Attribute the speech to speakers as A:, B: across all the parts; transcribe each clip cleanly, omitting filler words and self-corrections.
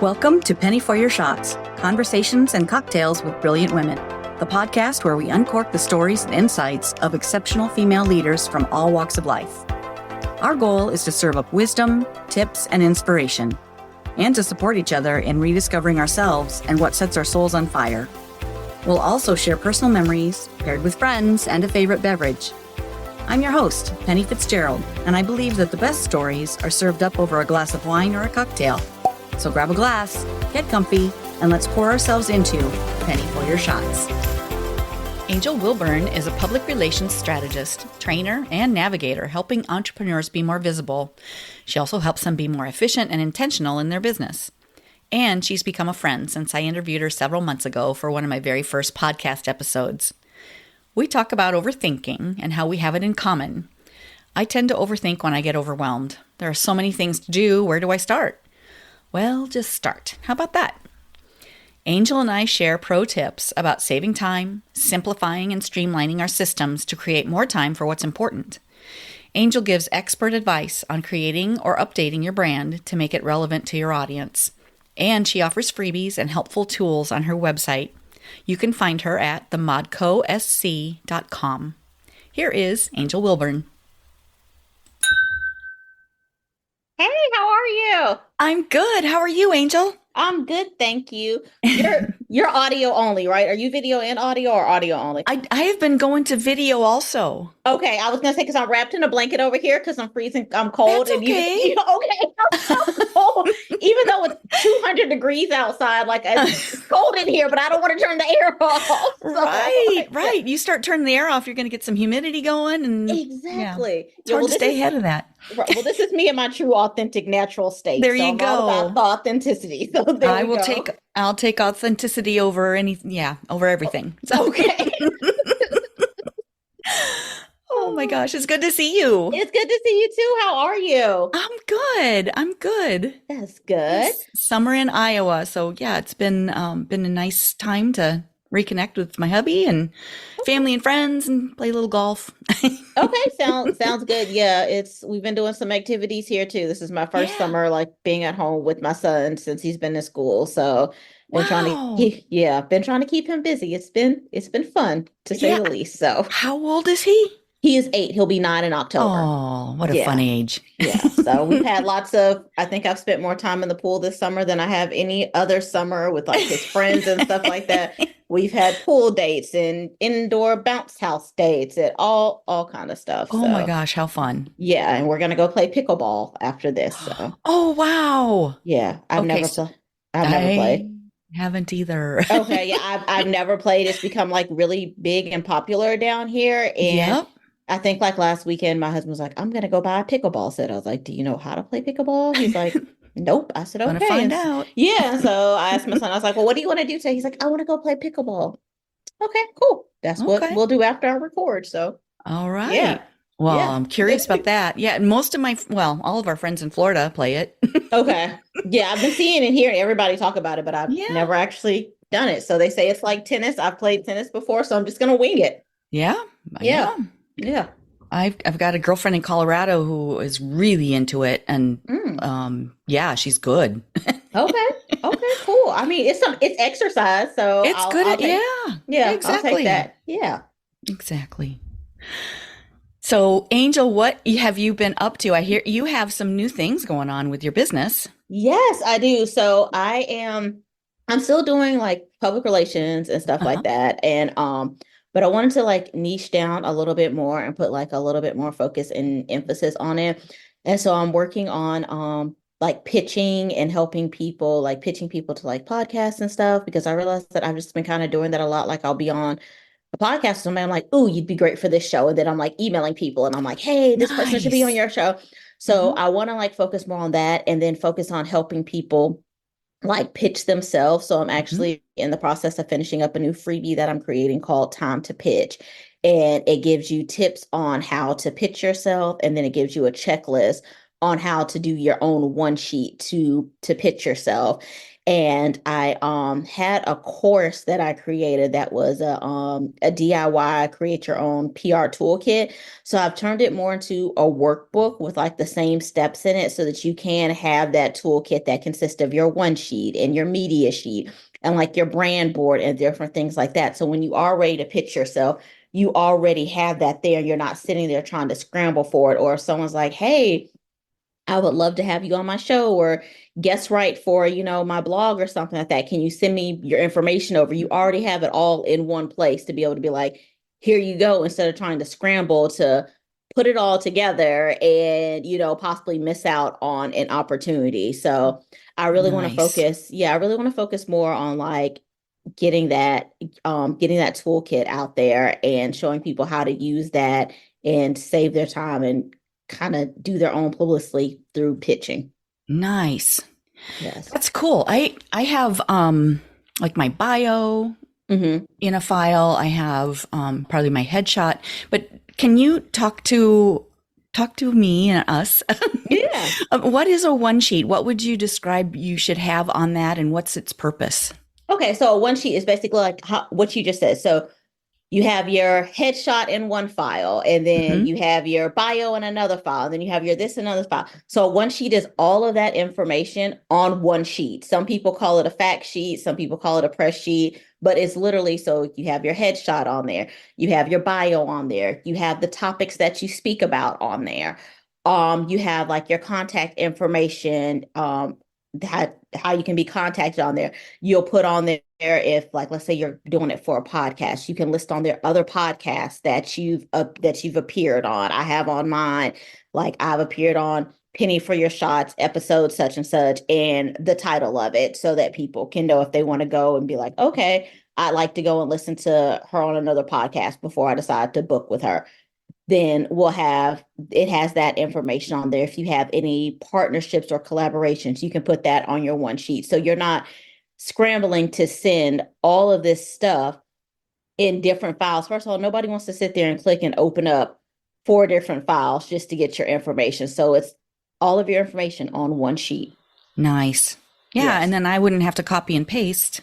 A: Welcome to Penny for Your Shots, Conversations and Cocktails with Brilliant Women, the podcast where we uncork the stories and insights of exceptional female leaders from all walks of life. Our goal is to serve up wisdom, tips, and inspiration, and to support each other in rediscovering ourselves and what sets our souls on fire. We'll also share personal memories, paired with friends and a favorite beverage. I'm your host, Penny Fitzgerald, and I believe that the best stories are served up over a glass of wine or a cocktail. So grab a glass, get comfy, and let's pour ourselves into Penny for Your Shots. Angel Wilburn is a public relations strategist, trainer, and navigator, helping entrepreneurs be more visible. She also helps them be more efficient and intentional in their business. And she's become a friend since I interviewed her several months ago for one of my very first podcast episodes. We talk about overthinking and how we have it in common. I tend to overthink when I get overwhelmed. There are so many things to do. Where do I start? Well, just start. How about that? Angel and I share pro tips about saving time, simplifying and streamlining our systems to create more time for what's important. Angel gives expert advice on creating or updating your brand to make it relevant to your audience. And she offers freebies and helpful tools on her website. You can find her at themodcosc.com. Here is Angel Wilburn.
B: Hey, how are you?
A: I'm good. How are you, Angel?
B: I'm good, thank you. You're audio only, right? Are you video and audio or audio only?
A: I have been going to video also.
B: Okay, I was gonna say because I'm wrapped in a blanket over here because I'm freezing. I'm cold.
A: That's okay.
B: You okay? I'm so cold. Even though it's 200 degrees outside, like it's cold in here, but I don't want to turn the air off. So.
A: Right. You start turning the air off, you're going to get some humidity going, and
B: exactly.
A: Yeah. It's hard to stay ahead of that.
B: Right. Well, this is me in my true, authentic, natural state.
A: There you go.
B: I'm all about the authenticity. So
A: I'll take authenticity over over everything. So.
B: Okay.
A: Oh my gosh, it's good to see you.
B: It's good to see you too. How are you?
A: I'm good.
B: That's good.
A: It's summer in Iowa, so yeah, it's been a nice time to reconnect with my hubby and family and friends and play a little golf.
B: Okay, sounds good. Yeah, we've been doing some activities here too. This is my first summer like being at home with my son since he's been in school. So been trying to keep him busy. It's been fun to say the least. So
A: how old is he?
B: He is 8. He'll be 9 in October.
A: Oh, what a fun age.
B: Yeah. So we've had I think I've spent more time in the pool this summer than I have any other summer with like his friends and stuff like that. We've had pool dates and indoor bounce house dates and all kind of stuff.
A: Oh my gosh, how fun.
B: Yeah. And we're going to go play pickleball after this. So.
A: Oh, wow.
B: Yeah. I've never played.
A: Haven't either.
B: Okay. Yeah. I've never played. It's become like really big and popular down here. And I think like last weekend, my husband was like, I'm going to go buy a pickleball set. I was like, do you know how to play pickleball? He's like, nope. I said, okay.
A: Want to find out.
B: Yeah. So I asked my son, I was like, well, what do you want to do today? He's like, I want to go play pickleball. Okay, cool. That's what we'll do after I record. So.
A: All right.
B: Yeah.
A: Well, I'm curious about that. Yeah. And all of our friends in Florida play it.
B: Okay. Yeah. I've been seeing and hearing everybody talk about it, but I've never actually done it. So they say it's like tennis. I've played tennis before, so I'm just going to wing it.
A: Yeah.
B: Yeah.
A: I've got a girlfriend in Colorado who is really into it, and she's good.
B: Okay, cool. I mean, it's exercise, so
A: it's good. Exactly.
B: I'll take that. Yeah,
A: exactly. So, Angel, what have you been up to? I hear you have some new things going on with your business.
B: Yes, I do. So I'm still doing like public relations and stuff like that, and but I wanted to like niche down a little bit more and put like a little bit more focus and emphasis on it. And so I'm working on like pitching and helping people, like pitching people to like podcasts and stuff, because I realized that I've just been kind of doing that a lot. Like I'll be on a podcast with somebody, I'm like, oh, you'd be great for this show. And then I'm like emailing people and I'm like, hey, this person should be on your show. So I want to like focus more on that and then focus on helping people like pitch themselves. So I'm actually in the process of finishing up a new freebie that I'm creating called Time to Pitch. And it gives you tips on how to pitch yourself. And then it gives you a checklist on how to do your own one sheet to pitch yourself. And I had a course that I created that was a DIY create your own PR toolkit. So I've turned it more into a workbook with like the same steps in it so that you can have that toolkit that consists of your one sheet and your media sheet and like your brand board and different things like that. So when you are ready to pitch yourself, you already have that there. You're not sitting there trying to scramble for it. Or if someone's like, hey, I would love to have you on my show or guest write for, my blog or something like that. Can you send me your information over? You already have it all in one place to be able to be like, here you go, instead of trying to scramble to put it all together and, possibly miss out on an opportunity. So I really want to focus. Yeah, I really want to focus more on like getting that toolkit out there and showing people how to use that and save their time and kind of do their own publicity through pitching.
A: Nice.
B: Yes.
A: That's cool. I have like my bio in a file. I have probably my headshot, but can you talk to me and us?
B: Yeah.
A: What is a one sheet? What would you describe you should have on that, and what's its purpose?
B: Okay, so a one sheet is basically like what you just said. So you have your headshot in one file, and then you have your bio in another file, and then you have your this in another file. So one sheet is all of that information on one sheet. Some people call it a fact sheet, some people call it a press sheet, but it's literally, so you have your headshot on there, you have your bio on there, you have the topics that you speak about on there. You have like your contact information, how you can be contacted on there. You'll put on there if, like, let's say you're doing it for a podcast, you can list on there other podcasts that you've appeared on. I have on mine, like I've appeared on Penny for Your Shots, episode such and such, and the title of it, so that people can know if they want to go and be like, okay, I'd like to go and listen to her on another podcast before I decide to book with her. Then it has that information on there. If you have any partnerships or collaborations, you can put that on your one sheet. So you're not scrambling to send all of this stuff in different files. First of all, nobody wants to sit there and click and open up 4 different files just to get your information. So it's all of your information on one sheet.
A: Nice. Yeah. Yes. And then I wouldn't have to copy and paste.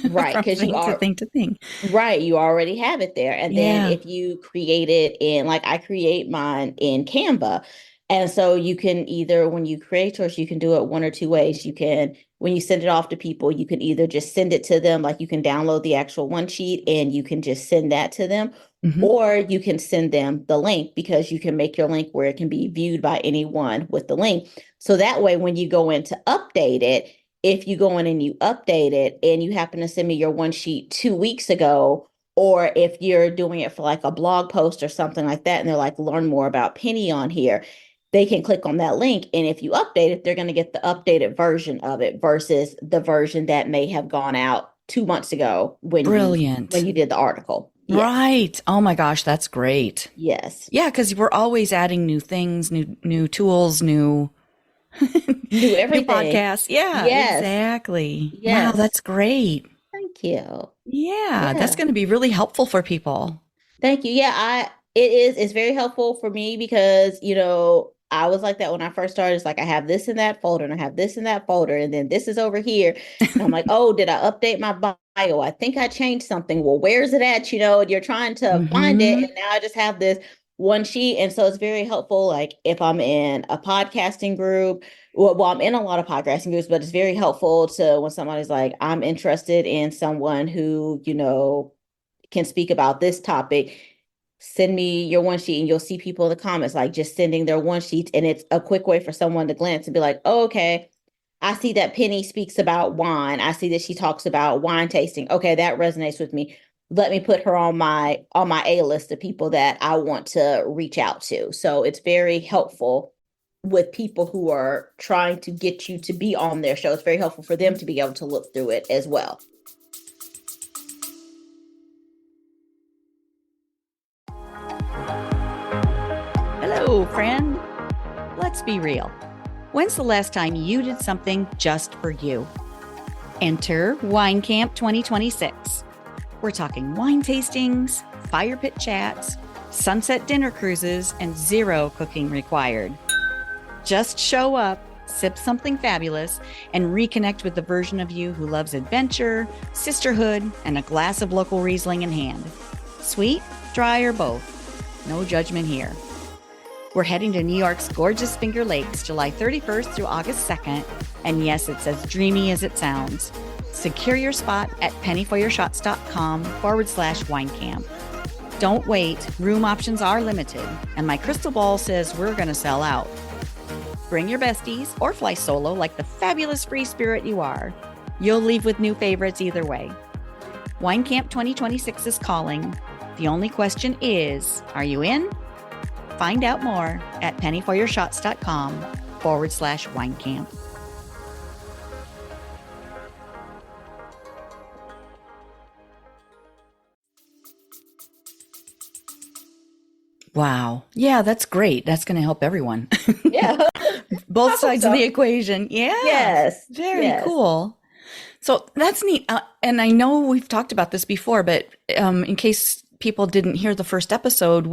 B: Right, because you are
A: thing to thing.
B: Right, you already have it there. And then if you create it in, like I create mine in Canva. And so you can either, when you create yours, you can do it one or two ways. You can, when you send it off to people, you can either just send it to them, like you can download the actual one sheet and you can just send that to them, or you can send them the link, because you can make your link where it can be viewed by anyone with the link. So that way, when you go in to update it, if you go in and you update it and you happen to send me your one sheet 2 weeks ago, or if you're doing it for like a blog post or something like that, and they're like, learn more about Penny on here, they can click on that link. And if you update it, they're going to get the updated version of it versus the version that may have gone out 2 months ago when you did the article.
A: Yes. Right. Oh my gosh, that's great.
B: Yes.
A: Yeah, because we're always adding new things, new tools, new
B: everything.
A: New podcasts. Yeah, yes. Exactly. Yes. Wow, that's great.
B: Thank you.
A: Yeah, that's going to be really helpful for people.
B: Thank you. Yeah, it's very helpful for me because, I was like that when I first started. It's like, I have this in that folder and I have this in that folder, and then this is over here. And I'm like, oh, did I update my bio? I think I changed something. Well, where's it at? And you're trying to find it. And now I just have this one sheet. And so it's very helpful. Like if I'm in a podcasting group, well, I'm in a lot of podcasting groups, but it's very helpful to when somebody's like, I'm interested in someone who, can speak about this topic. Send me your one sheet, and you'll see people in the comments, like just sending their one sheets. And it's a quick way for someone to glance and be like, oh, okay, I see that Penny speaks about wine. I see that she talks about wine tasting. Okay, that resonates with me. Let me put her on my A list of people that I want to reach out to. So it's very helpful with people who are trying to get you to be on their show. It's very helpful for them to be able to look through it as well.
A: Hello, friend. Let's be real. When's the last time you did something just for you? Enter Wine Camp 2026. We're talking wine tastings, fire pit chats, sunset dinner cruises, and 0 cooking required. Just show up, sip something fabulous, and reconnect with the version of you who loves adventure, sisterhood, and a glass of local Riesling in hand. Sweet, dry, or both. No judgment here. We're heading to New York's gorgeous Finger Lakes, July 31st through August 2nd. And yes, it's as dreamy as it sounds. Secure your spot at pennyforyourshots.com/wine camp. Don't wait, room options are limited, and my crystal ball says we're going to sell out. Bring your besties or fly solo like the fabulous free spirit you are. You'll leave with new favorites either way. Wine Camp 2026 is calling. The only question is, are you in? Find out more at pennyforyourshots.com/wine camp. Wow. Yeah, that's great. That's going to help everyone.
B: Yeah.
A: Both sides of the equation. Yeah.
B: Yes.
A: Very cool. So that's neat. And I know we've talked about this before, but in case people didn't hear the first episode,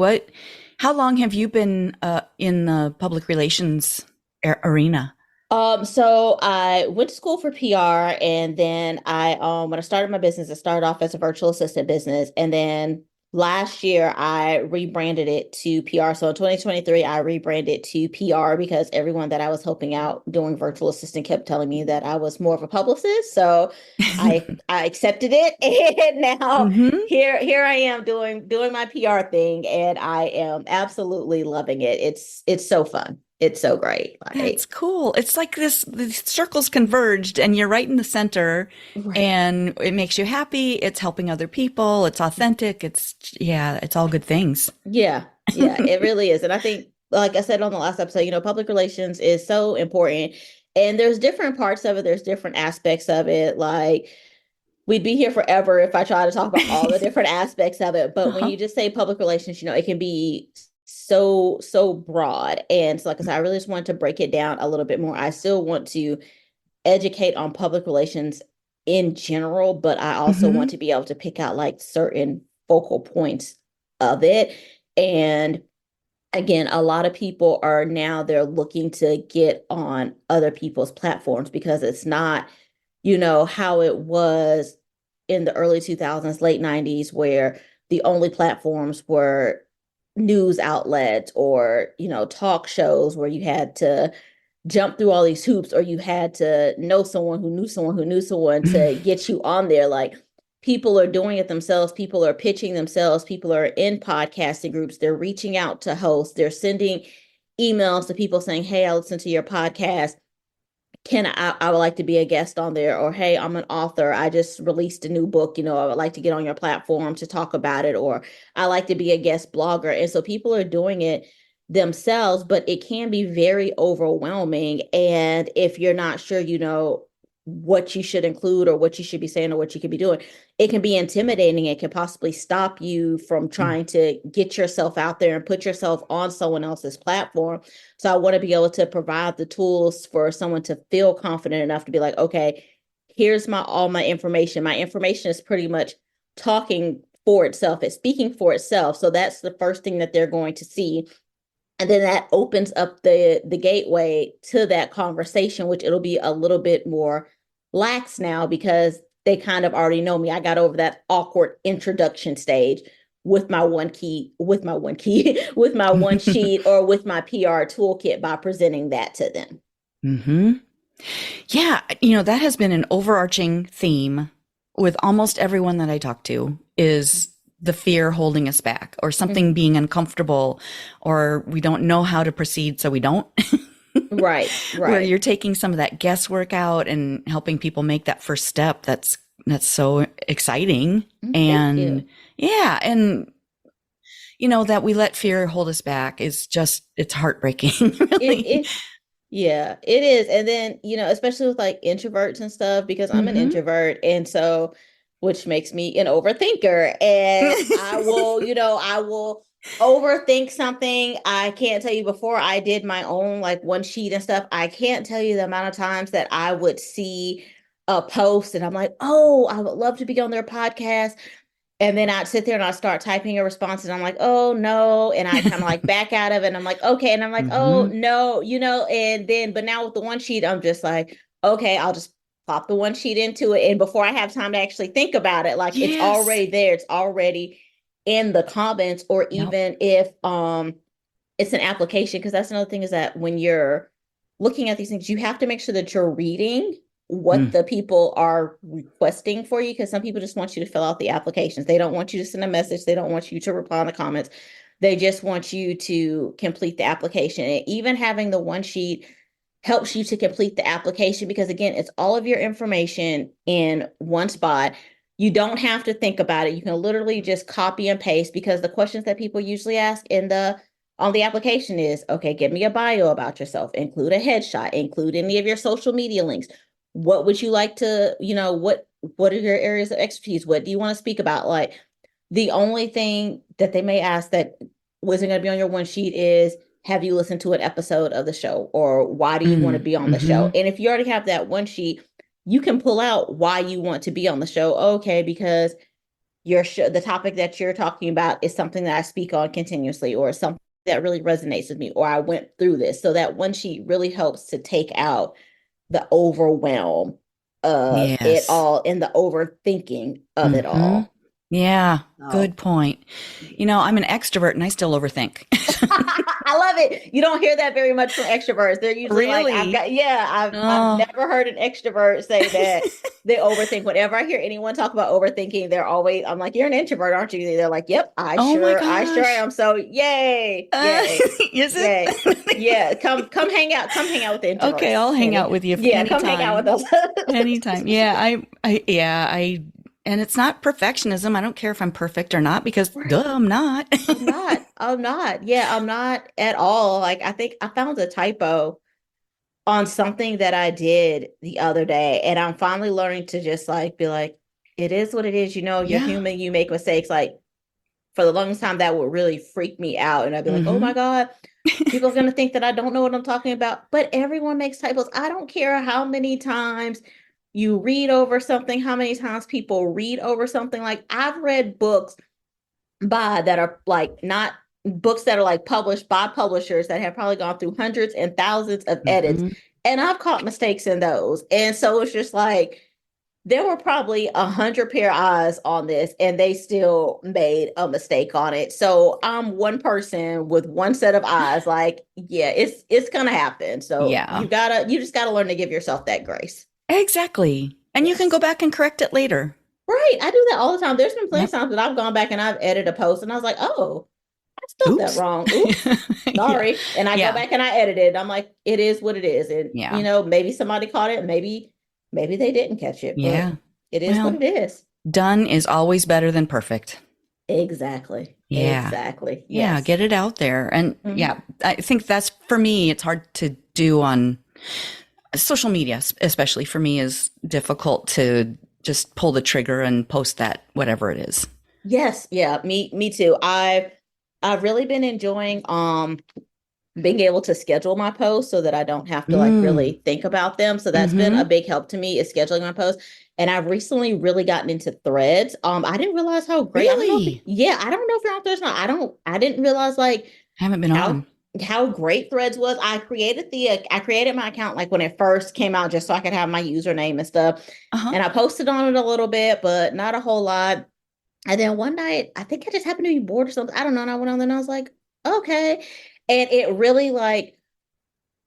A: how long have you been in the public relations arena?
B: So I went to school for PR, and then when I started my business, I started off as a virtual assistant business, and then last year I rebranded it to PR. So in 2023, I rebranded to PR because everyone that I was helping out doing virtual assistant kept telling me that I was more of a publicist. So I accepted it, and now here I am doing my PR thing, and I am absolutely loving it. It's so fun. It's so great.
A: It's cool. It's like the circles converged and you're right in the center, and it makes you happy. It's helping other people. It's authentic. It's all good things.
B: Yeah, it really is. And I think, like I said on the last episode, public relations is so important, and there's different parts of it. There's different aspects of it. Like, we'd be here forever if I try to talk about all the different aspects of it. But when you just say public relations, it can be so broad. And so, like I said, I really just want to break it down a little bit more. I still want to educate on public relations in general, but I also want to be able to pick out like certain focal points of it. And again, a lot of people they're looking to get on other people's platforms because it's not, how it was in the early 2000s, late 90s, where the only platforms were news outlets or, talk shows where you had to jump through all these hoops, or you had to know someone who knew someone who knew someone to get you on there. Like, people are doing it themselves. People are pitching themselves. People are in podcasting groups. They're reaching out to hosts. They're sending emails to people saying, hey, I listened to your podcast. I would like to be a guest on there. Or, hey, I'm an author. I just released a new book. I would like to get on your platform to talk about it. Or I like to be a guest blogger. And so people are doing it themselves, but it can be very overwhelming. And if you're not sure, what you should include or what you should be saying or what you could be doing, it can be intimidating. It can possibly stop you from trying to get yourself out there and put yourself on someone else's platform. So I want to be able to provide the tools for someone to feel confident enough to be like, okay, here's all my information. My information is pretty much talking for itself. It's speaking for itself. So that's the first thing that they're going to see. And then that opens up the gateway to that conversation, which it'll be a little bit more lax now because they kind of already know me. I got over that awkward introduction stage with my one sheet or with my PR toolkit by presenting that to them.
A: Yeah. That has been an overarching theme with almost everyone that I talk to, is the fear holding us back, or something being uncomfortable, or we don't know how to proceed, so we don't.
B: Right.
A: Where you're taking some of that guesswork out and helping people make that first step. That's so exciting. And yeah. And that we let fear hold us back is it's heartbreaking. Really.
B: Yeah, it is. And then, especially with like introverts and stuff, because I'm an introvert. And so, which makes me an overthinker, and I will overthink something. I can't tell you, before I did my own like one sheet and stuff, I can't tell you the amount of times that I would see a post and I'm like, oh, I would love to be on their podcast. And then I'd sit there and I'd start typing a response and I'm like, oh no. And I kind of like back out of it and I'm like, okay. And I'm like, oh
A: Mm-hmm.
B: no, and then, but now with the one sheet, I'm just like, okay, I'll just pop the one sheet into it. And before I have time to actually think about it, like it's
A: Yes.
B: already there. It's already in the comments, or
A: Yep.
B: even if it's an application, because that's another thing is that when you're looking at these things, you have to make sure that you're reading what
A: Mm.
B: the people are requesting for you, because some people just want you to fill out the applications. They don't want you to send a message. They don't want you to reply in the comments. They just want you to complete the application. And even having the one sheet helps you to complete the application because, again, it's all of your information in one spot. You don't have to think about it. You can literally just copy and paste, because the questions that people usually ask in the on the application is, okay, give me a bio about yourself, include a headshot, include any of your social media links. What would you like to, what are your areas of expertise? What do you want to speak about? Like, the only thing that they may ask that wasn't going to be on your one sheet is, have you listened to an episode of the show, or why do you want to
A: Mm.
B: be on the
A: Mm-hmm.
B: show? And if you already have that one sheet, you can pull out why you want to be on the show. Okay, because your show, the topic that you're talking about is something that I speak on continuously, or something that really resonates with me, or I went through this. So that one sheet really helps to take out the overwhelm of it
A: Yes.
B: all and the overthinking of it
A: Mm-hmm.
B: all.
A: Yeah.
B: So
A: Good point. I'm an extrovert and I still overthink.
B: I love it. You don't hear that very much from extroverts. They're usually like,
A: Really?
B: I've
A: Oh.
B: never heard an extrovert say that they overthink. Whenever I hear anyone talk about overthinking, I'm like, you're an introvert, aren't you? They're like, yep,
A: Oh my
B: I sure
A: gosh.
B: am. So yay,
A: Uh,
B: yay,
A: is it?
B: yay. Yeah, come hang out with the
A: Okay,
B: introverts,
A: I'll hang out
B: Annie.
A: with you
B: Yeah, come hang out with
A: anytime.
B: us.
A: Anytime. Yeah, and it's not perfectionism. I don't care if I'm perfect or not because duh,
B: Right.
A: I'm not.
B: I'm not. I'm not. Yeah, I'm not at all. Like, I think I found a typo on something that I did the other day, and I'm finally learning to just like be like, it is what it is. You're
A: Yeah.
B: human, you make mistakes. Like, for the longest time, that would really freak me out. And I'd be like, oh my
A: Mm-hmm.
B: God, people are going to think that I don't know what I'm talking about. But everyone makes typos. I don't care how many times you read over something, how many times people read over something. Like, I've read books that are like not books that are like published by publishers that have probably gone through hundreds and thousands of edits.
A: Mm-hmm.
B: And I've caught mistakes in those. And so it's just like, there were probably 100 pair of eyes on this and they still made a mistake on it. So I'm one person with one set of eyes. Like, yeah, it's gonna happen. So
A: Yeah.
B: you just gotta learn to give yourself that grace.
A: Exactly. And you can
B: Yes.
A: go back and correct it later.
B: Right. I do that all the time. There's been plenty of
A: Yep.
B: times that I've gone back and I've edited a post and I was like, oh, I spelled that
A: Oops.
B: wrong. Oops.
A: Yeah.
B: Sorry. And I go
A: Yeah.
B: back and I edit it. I'm like, it is what it is. And
A: Yeah.
B: maybe somebody caught it, maybe they didn't catch it, but
A: Yeah.
B: it is what
A: Well,
B: it is.
A: done is always better than perfect.
B: Exactly.
A: Yeah.
B: Exactly.
A: Yeah.
B: Yes.
A: Get it out there. And
B: Mhm.
A: yeah, I think that's for me, it's hard to do on social media, especially for me, is difficult to just pull the trigger and post that, whatever it is.
B: Yes. Yeah. Me too. I've really been enjoying being able to schedule my posts so that I don't have to like
A: Mm.
B: really think about them. So that's been a
A: Mm-hmm.
B: big help to me, is scheduling my posts. And I've recently really gotten into threads. I didn't realize how great, I don't know if,
A: Really?
B: yeah, I don't know if you're on threads now. I didn't realize like
A: I haven't been
B: how
A: on.
B: how great threads was. I created my account like when it first came out, just so I could have my username and stuff.
A: Uh-huh.
B: And I posted on it a little bit, but not a whole lot. And then one night, I think I just happened to be bored or something. I don't know. And I went on there and I was like, okay. And it really like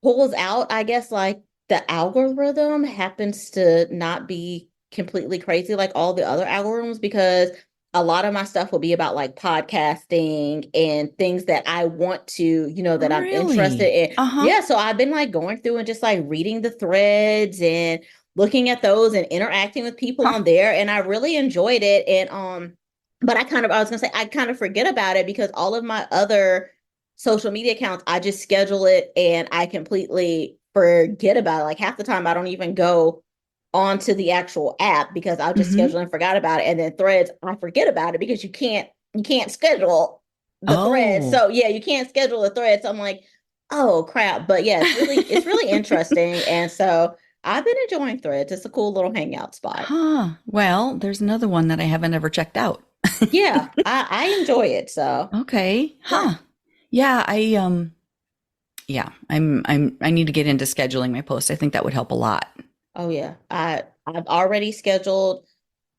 B: pulls out, I guess, like the algorithm happens to not be completely crazy like all the other algorithms, because a lot of my stuff will be about like podcasting and things that I want to, that I'm interested
A: Really?
B: in.
A: Uh-huh.
B: Yeah. So I've been like going through and just like reading the threads and looking at those and interacting with people
A: Huh.
B: on there. And I really enjoyed it. And but I was gonna say I kind of forget about it because all of my other social media accounts, I just schedule it and I completely forget about it. Like half the time I don't even go onto the actual app because I'll just
A: Mm-hmm.
B: schedule and forgot about it. And then threads, I forget about it because you can't schedule the thread.
A: Oh.
B: So yeah, you can't schedule the thread. So I'm like, oh crap. But yeah, it's really interesting. And so I've been enjoying threads. It's a cool little hangout spot.
A: Huh. Well, there's another one that I haven't ever checked out.
B: Yeah, I enjoy it. So
A: Okay.
B: yeah.
A: Huh. Yeah, yeah, I need to get into scheduling my posts. I think that would help a lot.
B: Oh yeah. I've already scheduled,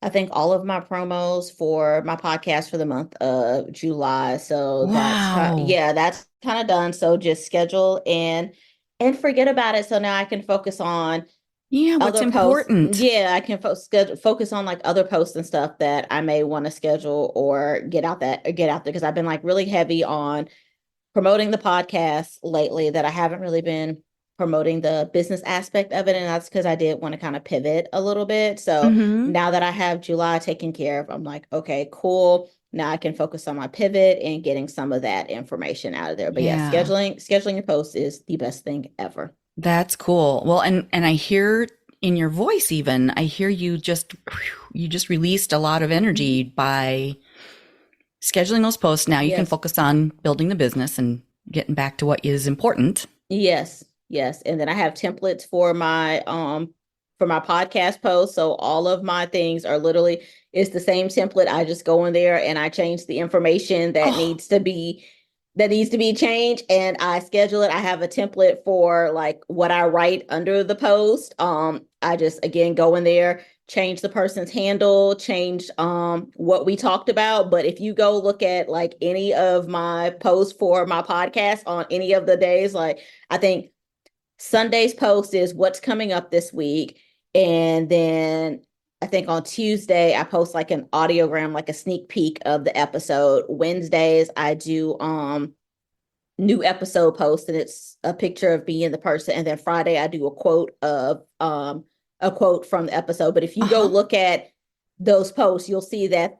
B: I think, all of my promos for my podcast for the month of July. So
A: Wow.
B: yeah, that's kind of done. So just schedule and forget about it. So now I can focus on
A: Yeah, what's
B: other posts.
A: important?
B: Yeah, I can focus on like other posts and stuff that I may want to schedule or get out there because I've been like really heavy on promoting the podcast lately that I haven't really been promoting the business aspect of it. And that's because I did want to kind of pivot a little bit. So
A: Mm-hmm.
B: now that I have July taken care of, I'm like, okay, cool. Now I can focus on my pivot and getting some of that information out of there. But yeah,
A: Yeah,
B: scheduling your posts is the best thing ever.
A: that's cool. Well, and I hear in your voice even, I hear you just released a lot of energy by scheduling those posts. Now you can
B: Yes.
A: focus on building the business and getting back to what is important.
B: Yes, yes. And then I have templates for my podcast post. So all of my things are literally it's the same template. I just go in there and I change the information
A: Oh,
B: that needs to be changed and I schedule it. I have a template for like what I write under the post. I just again go in there, change the person's handle, change what we talked about. But if you go look at like any of my posts for my podcast on any of the days, like I think Sunday's post is what's coming up this week. And then I think on Tuesday, I post like an audiogram, like a sneak peek of the episode. Wednesdays, I do new episode post and it's a picture of me and the person. And then Friday, I do a quote from the episode. But if you go
A: uh-huh.
B: look at those posts, you'll see that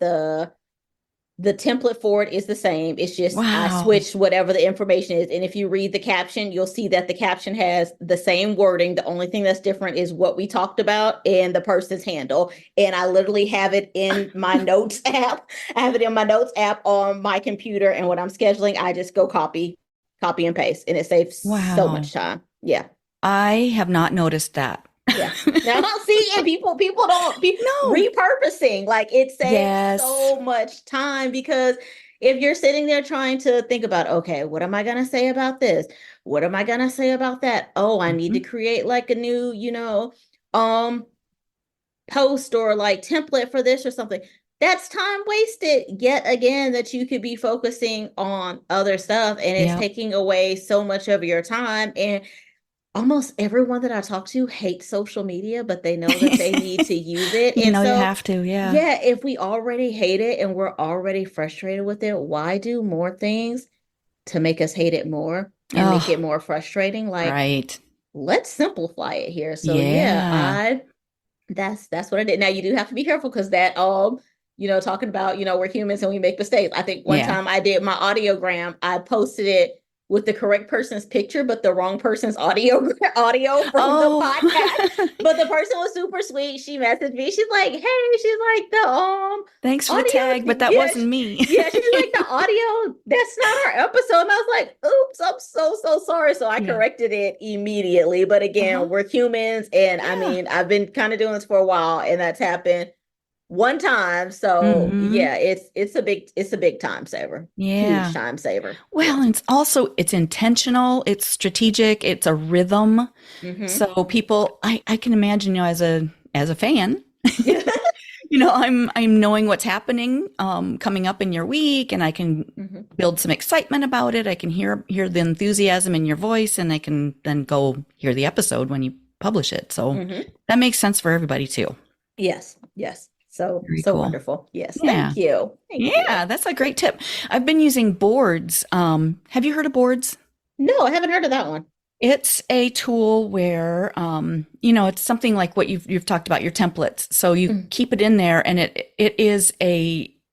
B: the template for it is the same. It's just I
A: Wow.
B: switched whatever the information is. And if you read the caption, you'll see that the caption has the same wording. The only thing that's different is what we talked about and the person's handle. And I literally have it in my notes app. I have it in my notes app on my computer. And when I'm scheduling, I just go copy and paste. And it saves so
A: Wow.
B: much time. Yeah.
A: I have not noticed that.
B: Yeah. Now see, and people don't be
A: No.
B: repurposing. Like it saves
A: Yes.
B: so much time because if you're sitting there trying to think about, okay, what am I gonna say about this? What am I gonna say about that? Oh, I need to
A: Mhm.
B: create like a new, um, post or like template for this or something. That's time wasted yet again that you could be focusing on other stuff and it's
A: Yeah.
B: taking away so much of your time. And almost everyone that I talk to hates social media, but they know that they need to use it.
A: You
B: And
A: know you
B: so,
A: have to, yeah.
B: yeah, if we already hate it and we're already frustrated with it, why do more things to make us hate it more and make it
A: Oh,
B: more frustrating? Like,
A: right.
B: let's simplify it here. So, yeah,
A: Yeah.
B: that's what I did. Now you do have to be careful because that talking about, we're humans and we make mistakes. I think one
A: Yeah.
B: time I did my audiogram, I posted it with the correct person's picture, but the wrong person's audio from the
A: Oh,
B: podcast. But the person was super sweet. She messaged me. She's like, hey, she's like the
A: thanks for the
B: audio.
A: tag, but that wasn't me.
B: Yeah, she's like the audio. That's not our episode. And I was like, oops, I'm so sorry. So I
A: Yeah.
B: corrected it immediately. But
A: Uh-huh.
B: again, we're humans, and I
A: Yeah.
B: mean, I've been kind of doing this for a while, and that's happened one time. So
A: Mm-hmm.
B: yeah, it's a big time saver, huge
A: Yeah.
B: time saver.
A: Well,
B: Yes.
A: and it's intentional, it's strategic, it's a rhythm.
B: Mm-hmm.
A: So people, I can imagine, as a fan,
B: Yeah.
A: I'm knowing what's happening, coming up in your week, and I can
B: Mm-hmm.
A: build some excitement about it. I can hear the enthusiasm in your voice, and I can then go hear the episode when you publish it. So
B: Mm-hmm.
A: that makes sense for everybody too.
B: Yes. Yes. So
A: Very
B: so
A: cool.
B: wonderful. Yes.
A: Yeah.
B: Thank you. Thank you.
A: Yeah, that's a great tip. I've been using boards. Have you heard of boards?
B: No, I haven't heard of that one.
A: It's a tool where, it's something like what you've talked about, your templates. So you
B: Mm.
A: keep it in there, and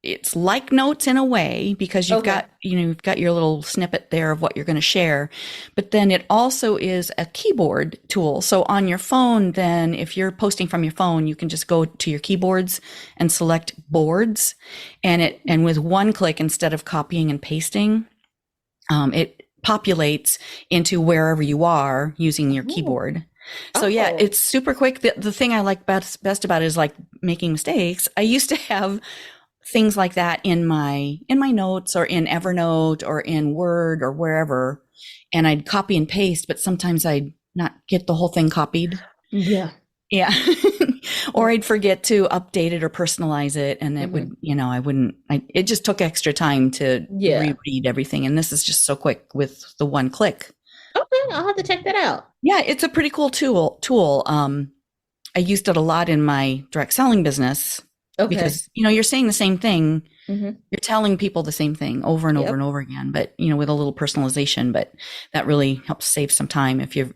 A: it's like notes in a way because
B: Okay.
A: you've got your little snippet there of what you're going to share. But then it also is a keyboard tool. So on your phone, then if you're posting from your phone, you can just go to your keyboards and select boards, and with one click, instead of copying and pasting, it populates into wherever you are using your
B: Oh.
A: keyboard. So yeah,
B: Oh.
A: it's super quick. The thing I like best about it is like making mistakes. I used to have things like that in my notes or in Evernote or in Word or wherever, and I'd copy and paste, but sometimes I'd not get the whole thing copied.
B: Yeah.
A: Yeah. Or I'd forget to update it or personalize it, and it would, it just took extra time to reread everything. And this is just so quick with the one click.
B: Okay, I'll have to check that out.
A: Yeah, it's a pretty cool tool. I used it a lot in my direct selling business because, you're saying the same thing. Mm-hmm. You're telling people the same thing over and over and over again, but, with a little personalization, but that really helps save some time. If you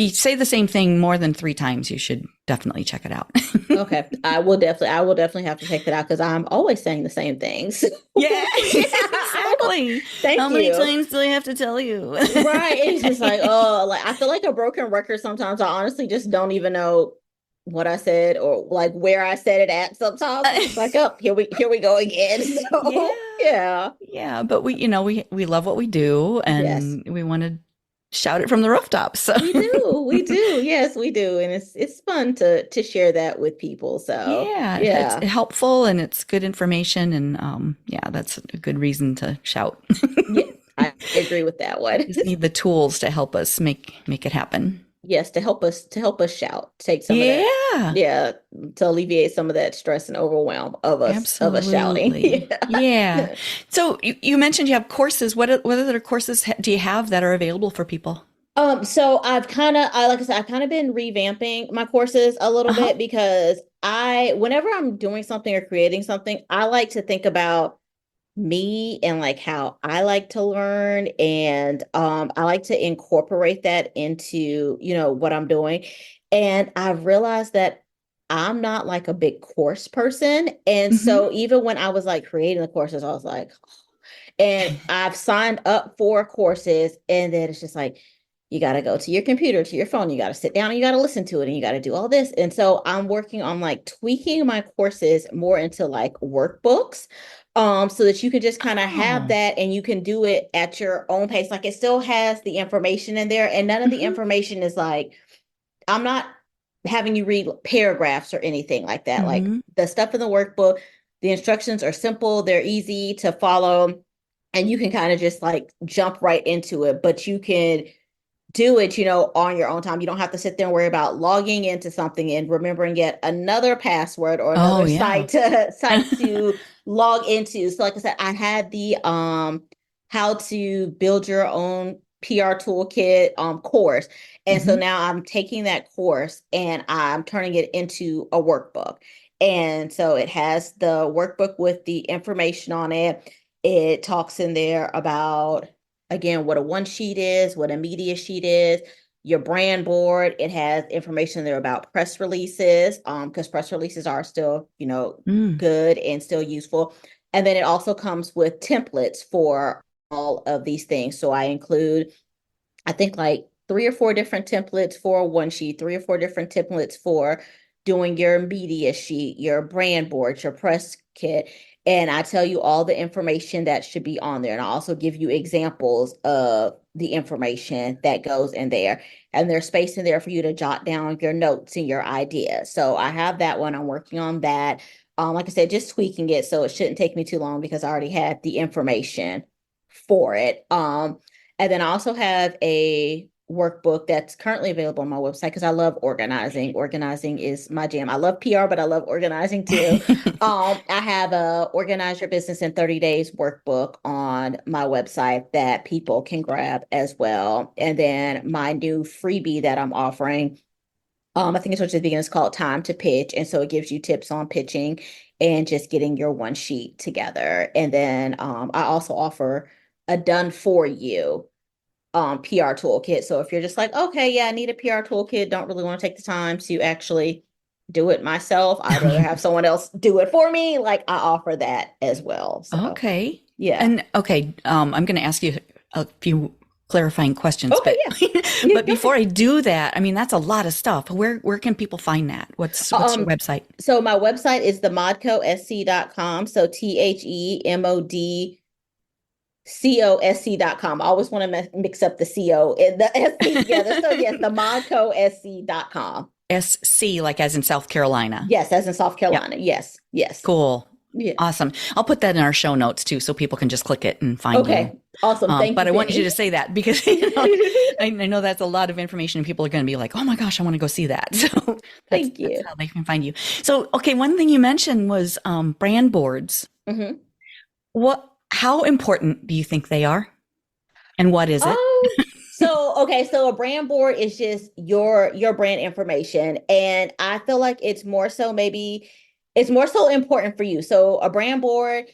A: say the same thing more than 3 times, you should definitely check it out.
B: Okay. I will definitely have to check that out because I'm always saying the same things.
A: Yeah, exactly. How many times do I have to tell you?
B: Right. It's just like, I feel like a broken record sometimes. I honestly just don't even know what I said or like where I said it at sometimes. It's like, oh, here we go again. So, yeah. But we
A: love what we do, and we want to shout it from the rooftops. So
B: we do. Yes, we do. And it's fun to share that with people. So
A: it's helpful and it's good information. And that's a good reason to shout.
B: Yeah, I agree with that one.
A: We just need the tools to help us make it happen.
B: Yes, to help us shout, take some of that, to alleviate some of that stress and overwhelm of us shouting.
A: Yeah. So you mentioned you have courses. What other courses do you have that are available for people?
B: So I've kind of been revamping my courses a little bit because whenever I'm doing something or creating something, I like to think about me and like how I like to learn, and I like to incorporate that into what I'm doing. And I've realized that I'm not like a big course person, and so even when I was like creating the courses, I was like, and I've signed up for courses, and then it's just like, you got to go to your computer, to your phone, you got to sit down and you got to listen to it, and you got to do all this. And so I'm working on like tweaking my courses more into like workbooks, so that you can just kind of have that and you can do it at your own pace. Like it still has the information in there, and none of the information is like, I'm not having you read paragraphs or anything like that. Like the stuff in the workbook, the instructions are simple, they're easy to follow, and you can kind of just like jump right into it, but you can do it, on your own time. You don't have to sit there and worry about logging into something and remembering yet another password or another site to log into. So like I said, I had the how to build your own PR toolkit course. And so now I'm taking that course and I'm turning it into a workbook. And so it has the workbook with the information on it. It talks in there about, again, what a one sheet is, what a media sheet is, your brand board. It has information there about press releases, because press releases are still, good and still useful. And then it also comes with templates for all of these things. So I include, I think like 3 or 4 different templates for a one sheet, 3 or 4 different templates for doing your media sheet, your brand board, your press kit. And I tell you all the information that should be on there. And I also give you examples of the information that goes in there. And there's space in there for you to jot down your notes and your ideas. So I have that one. I'm working on that. Like I said, just tweaking it. So it shouldn't take me too long because I already had the information for it. And then I also have a workbook that's currently available on my website because I love organizing. Organizing is my jam. I love PR, but I love organizing too. I have a Organize Your Business in 30 Days workbook on my website that people can grab as well. And then my new freebie that I'm offering, I think it's what the beginning is called Time to Pitch. And so it gives you tips on pitching and just getting your one sheet together. And then I also offer a done for you PR toolkit. So if you're just like, okay, I need a PR toolkit, don't really want to take the time to actually do it myself, I'd rather have someone else do it for me, like I offer that as well. So,
A: okay.
B: Yeah.
A: And okay, I'm going to ask you a few clarifying questions.
B: Okay,
A: but before I do that, I mean, that's a lot of stuff. Where can people find that? What's your website?
B: So my website is themodcosc.com. So THEMODCOSC.com. I always want to mix up the CO and the SC together. So yes, themodcosc.com.
A: SC, like as in South Carolina.
B: Yes, as in South Carolina. Yep. Yes.
A: Cool.
B: Yeah.
A: Awesome. I'll put that in our show notes too, so people can just click it and find you.
B: Okay. Awesome. Thank
A: But
B: you,
A: I wanted you
B: Penny.
A: to say that because I know that's a lot of information and people are going to be like, oh my gosh, I want to go see that. So
B: Thank
A: that's
B: you.
A: how they can find you. So, okay. One thing you mentioned was brand boards.
B: Hmm.
A: How important do you think they are? And what is it?
B: So a brand board is just your brand information. And I feel like it's more so important for you. So a brand board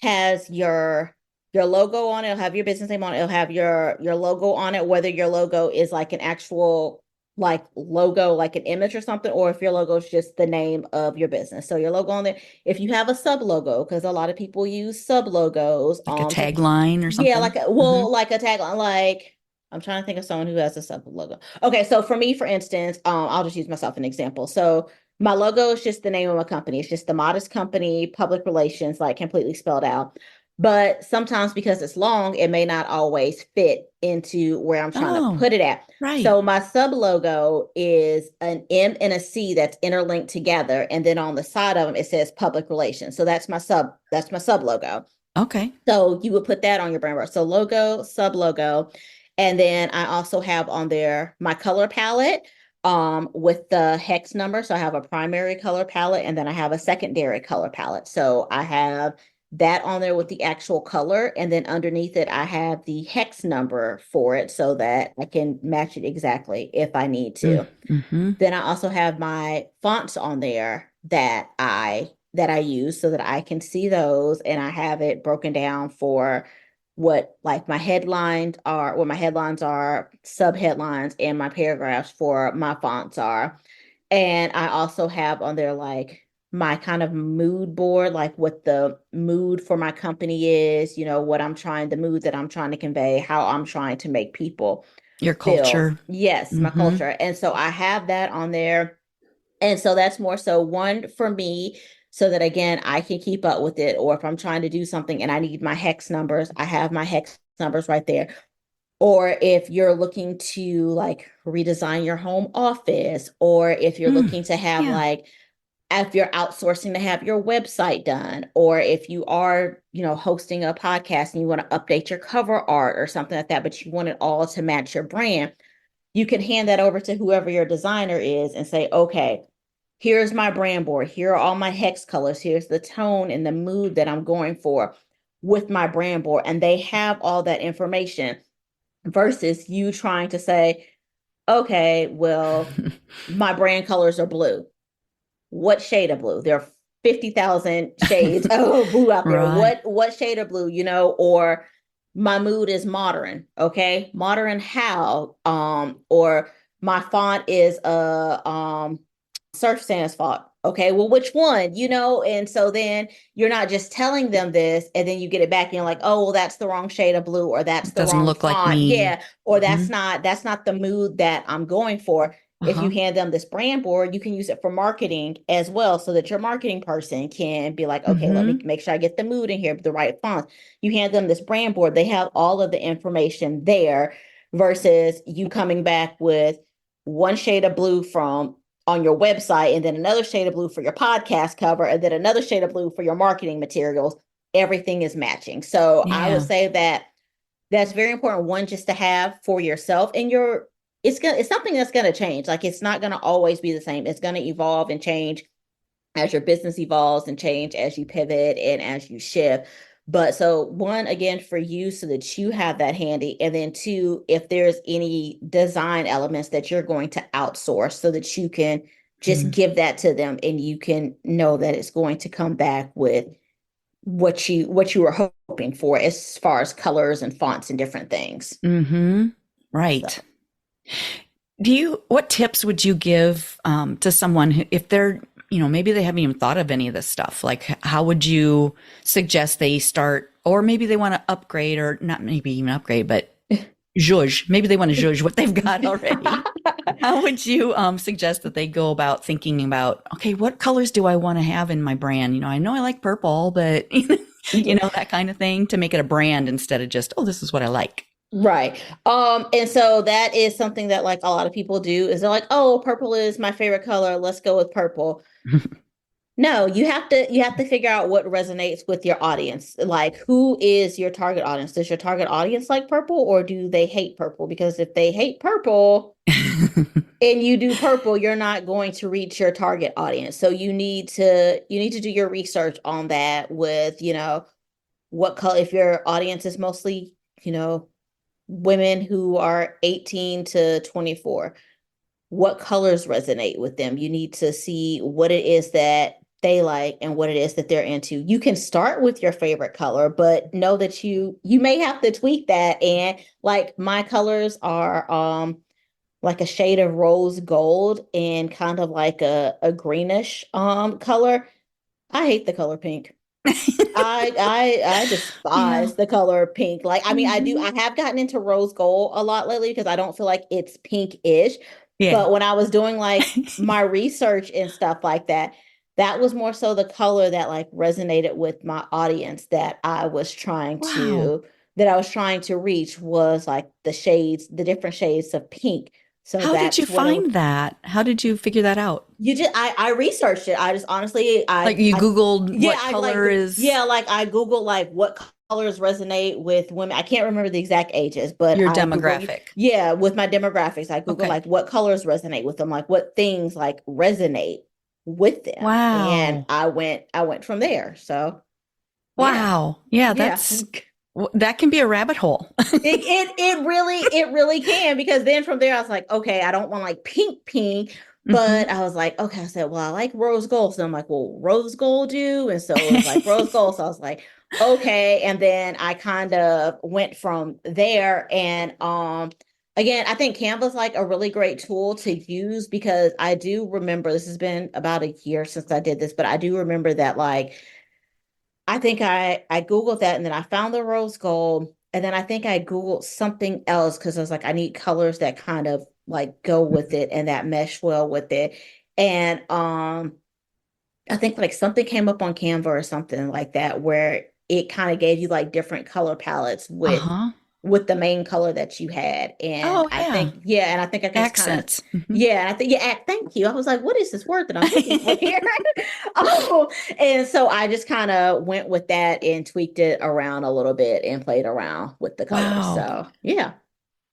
B: has your logo on it, it'll have your business name on it, it'll have your logo on it, whether your logo is like an actual like logo, like an image or something, or if your logo is just the name of your business. So your logo on there. If you have a sub logo, because a lot of people use sub logos,
A: Like a
B: so
A: tagline or
B: yeah,
A: something?
B: like a tagline, like I'm trying to think of someone who has a sub logo. Okay, so for me, for instance, I'll just use myself an example. So my logo is just the name of my company. It's just the Modest Company, public relations, like completely spelled out. But sometimes because it's long, it may not always fit into where I'm trying to
A: Oh,
B: put it at.
A: right.
B: So my sub logo is an M and a C that's interlinked together, and then on the side of them it says public relations. So that's my sub logo.
A: Okay.
B: So you would put that on your brand board. So logo, sub logo. And then I also have on there my color palette with the hex number. So I have a primary color palette and then I have a secondary color palette. So I have that on there with the actual color. And then underneath it, I have the hex number for it so that I can match it exactly if I need to.
A: Mm-hmm.
B: Then I also have my fonts on there that I use so that I can see those, and I have it broken down for what like my headlines are, sub headlines, and my paragraphs for my fonts are. And I also have on there like my kind of mood board, like what the mood for my company is, the mood that I'm trying to convey, how I'm trying to make people
A: Your
B: feel.
A: culture.
B: Yes, my
A: Mm-hmm.
B: culture. And so I have that on there. And so that's more so one for me, so that again, I can keep up with it. Or if I'm trying to do something and I need my hex numbers, I have my hex numbers right there. Or if you're looking to like redesign your home office, or if you're looking to have
A: Yeah.
B: like, if you're outsourcing to have your website done, or if you are, hosting a podcast and you want to update your cover art or something like that, but you want it all to match your brand, you can hand that over to whoever your designer is and say, okay, here's my brand board. Here are all my hex colors. Here's the tone and the mood that I'm going for with my brand board. And they have all that information versus you trying to say, okay, well, my brand colors are blue. What shade of blue? There are 50,000 shades of blue out there.
A: Right.
B: What shade of blue, or my mood is modern, okay? Modern how? Or my font is surf sans font. Okay, well, which one? And so then you're not just telling them this and then you get it back and you're like, oh, well, that's the wrong shade of blue, or that's
A: It
B: the
A: doesn't
B: wrong
A: look like
B: font.
A: me.
B: Yeah, or
A: Mm-hmm.
B: that's not the mood that I'm going for. If you
A: Uh-huh.
B: hand them this brand board, you can use it for marketing as well, so that your marketing person can be like, okay, let me
A: Mm-hmm.
B: make sure I get the mood in here, the right fonts. You hand them this brand board, they have all of the information there versus you coming back with one shade of blue from on your website and then another shade of blue for your podcast cover and then another shade of blue for your marketing materials. Everything is matching. So I would
A: Yeah.
B: say that that's very important, one, just to have for yourself and it's something that's going to change. Like it's not going to always be the same. It's going to evolve and change as your business evolves and change as you pivot and as you shift. But so one, again, for you, so that you have that handy. And then two, if there's any design elements that you're going to outsource so that you can just
A: Mm.
B: give that to them and you can know that it's going to come back with what you were hoping for as far as colors and fonts and different things.
A: Mm-hmm.
B: So.
A: Right. What tips would you give to someone who, if they're, maybe they haven't even thought of any of this stuff? Like, how would you suggest they start, or maybe they want to upgrade, or not maybe even upgrade, but zhuzh, maybe they want to zhuzh what they've got already. How would you suggest that they go about thinking about, okay, what colors do I want to have in my brand? I know I like purple, but that kind of thing, to make it a brand instead of just, oh, this is what I like.
B: Right. And so that is something that like a lot of people do is they're like, oh, purple is my favorite color. Let's go with purple. No, you have to figure out what resonates with your audience. Like, who is your target audience? Does your target audience like purple, or do they hate purple? Because if they hate purple and you do purple, you're not going to reach your target audience. So you need to do your research on that with, what color, if your audience is mostly, women who are 18 to 24, what colors resonate with them. You need to see what it is that they like and what it is that they're into. You can start with your favorite color, but know that you may have to tweak that. And like, my colors are like a shade of rose gold and kind of like a greenish color. I hate the color pink. I
A: Yeah.
B: despise the color pink. Like, I mean,
A: Mhm.
B: I have gotten into rose gold a lot lately because I don't feel like it's pink-ish.
A: Yeah.
B: But when I was doing like my research and stuff like that, that was more so the color that like resonated with my audience
A: Wow.
B: that I was trying to reach, was like the different shades of pink. So
A: How did you
B: that's what it was.
A: find that? How did you figure that out?
B: I researched it. I just honestly,
A: Like you Googled
B: yeah,
A: what
B: I like,
A: color is
B: like I Googled like what colors resonate with women. I can't remember the exact ages, but
A: your
B: I Google,
A: demographic?
B: yeah, with my demographics, I Google
A: Okay.
B: like what colors resonate with them, like what things like resonate with them. And
A: Wow.
B: I went from there. So yeah,
A: Wow. Yeah,
B: yeah.
A: that can be a rabbit hole.
B: It really can, because then from there I was like, okay, I don't want like pink, but
A: Hmm.
B: I was like, okay, I said, well, I like rose gold. So I'm like, well, rose gold do. And so it was like rose gold. So I was like, okay. And then I kind of went from there. And again, I think Canva's like a really great tool to use, because I do remember, this has been about a year since I did this, but I do remember that like I think I Googled that, and then I found the rose gold. And then I think I Googled something else because I was like, I need colors that kind of like go with it and that mesh well with it. And I think like something came up on Canva or something like that, where it kind of gave you like different color palettes
A: Uh-huh.
B: with the main color that you had. And
A: Oh,
B: I
A: yeah.
B: think, yeah, and I think I can just kind of,
A: Accents. Hmm.
B: yeah, and I think, yeah, thank you. I was like, what is this word that I'm looking for here? Oh, and so I just kind of went with that and tweaked it around a little bit and played around with the colors.
A: Wow.
B: So yeah.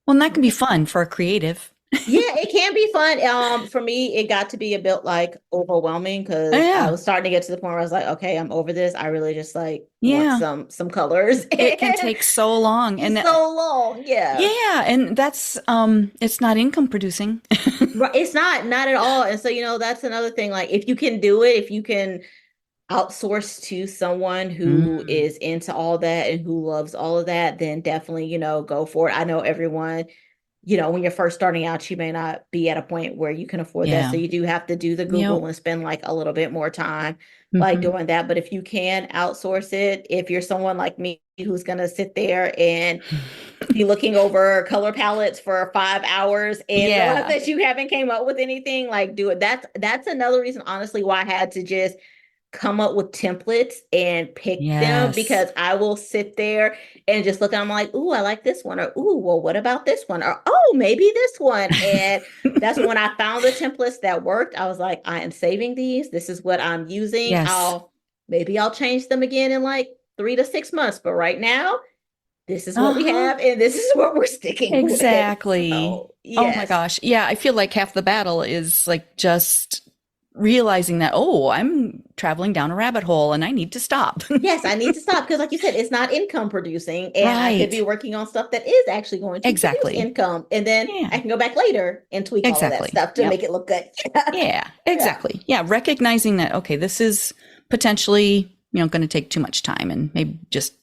A: Well, and that can be fun for a creative.
B: Yeah, it can be fun. For me, it got to be a bit like overwhelming because I
A: Yeah.
B: was starting to get to the point where I was like, okay, I'm over this. I really just like want
A: Yeah.
B: some colors.
A: It can
B: And
A: take so long.
B: it's
A: And
B: so long. Yeah.
A: yeah, and that's it's not income producing.
B: Right. It's not at all. And so, that's another thing. Like, if you can do it, if you can outsource to someone who
A: Mm,
B: is into all that and who loves all of that, then definitely, go for it. I know everyone, when you're first starting out, you may not be at a point where you can afford that. So
A: yeah.
B: you do have to do the
A: Yep.
B: Google and spend like a little bit more time like
A: Hmm.
B: doing that. But if you can outsource it, if you're someone like me who's going to sit there and be looking over color palettes for 5 hours and realize
A: Yeah.
B: that you haven't came up with anything, like, do it. That's another reason, honestly, why I had to just come up with templates and pick them,
A: Yes.
B: because I will sit there and just look and I'm like, ooh, I like this one, or ooh, well, what about this one, or oh, maybe this one. And that's when I found the templates that worked. I was like, I am saving these. This is what I'm using.
A: Yes.
B: Maybe I'll change them again in like 3 to 6 months, but right now this is what we
A: Uh-huh.
B: have and this is what we're sticking with.
A: Exactly.
B: So
A: Oh my
B: yes.
A: gosh. Yeah, I feel like half the battle is like just realizing that, oh, I'm traveling down a rabbit hole and I need to stop.
B: Yes, I need to stop because, like you said, it's not income producing, and I could be
A: Right.
B: working on stuff that is actually going to produce
A: Exactly.
B: income, and then
A: Yeah.
B: I can go back later and tweak all of that
A: Exactly.
B: stuff to
A: Yep.
B: make it look good.
A: Yeah,
B: Yeah.
A: exactly. Yeah, recognizing that, okay, this is potentially, going to take too much time and maybe just